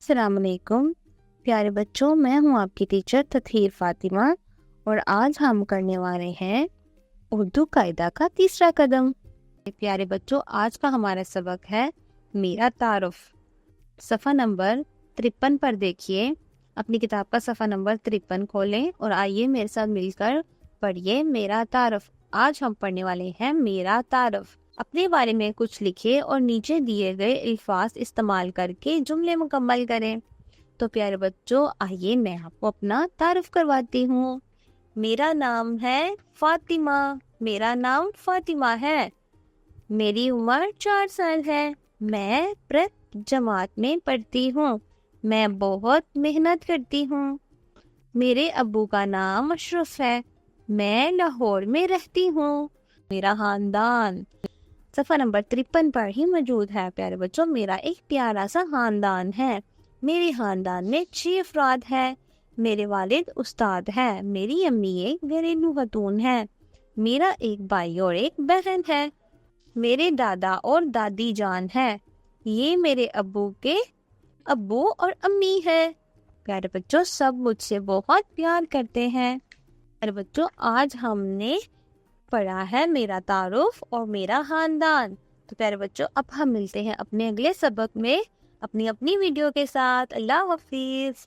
السلام علیکم پیارے بچوں، میں ہوں آپ کی ٹیچر تطہیر فاطمہ، اور آج ہم کرنے والے ہیں اردو قاعدہ کا تیسرا قدم۔ پیارے بچوں، آج کا ہمارا سبق ہے میرا تعارف۔ صفحہ نمبر 53 پر دیکھیے، اپنی کتاب کا صفحہ نمبر 53 کھولیں اور آئیے میرے ساتھ مل کر پڑھیے میرا تعارف۔ آج ہم پڑھنے والے ہیں میرا تعارف۔ اپنے بارے میں کچھ لکھے اور نیچے دیے گئے الفاظ استعمال کر کے جملے مکمل کریں۔ تو پیارے بچوں، آئیے میں آپ کو اپنا تعارف کرواتی ہوں۔ میرا نام ہے فاطمہ۔ میرا نام فاطمہ ہے۔ میری عمر 4 سال ہے۔ میں پرت جماعت میں پڑھتی ہوں۔ میں بہت محنت کرتی ہوں۔ میرے ابو کا نام اشرف ہے۔ میں لاہور میں رہتی ہوں۔ میرا خاندان صفحہ نمبر 53 پر ہی موجود ہے۔ پیارے بچوں، میرا ایک پیارا سا خاندان ہے۔ میرے خاندان میں 6 افراد ہیں۔ میرے والد استاد ہے۔ میری امی ایک گھریلو خاتون ہے۔ میرا ایک بھائی اور ایک بہن ہے۔ میرے دادا اور دادی جان ہے۔ یہ میرے ابو کے ابو اور امی ہے۔ پیارے بچوں، سب مجھ سے بہت پیار کرتے ہیں۔ پیارے بچوں، آج ہم نے پڑھا ہے میرا تعارف اور میرا خاندان۔ تو پیارے بچوں، اب ہم ملتے ہیں اپنے اگلے سبق میں اپنی ویڈیو کے ساتھ۔ اللہ حافظ۔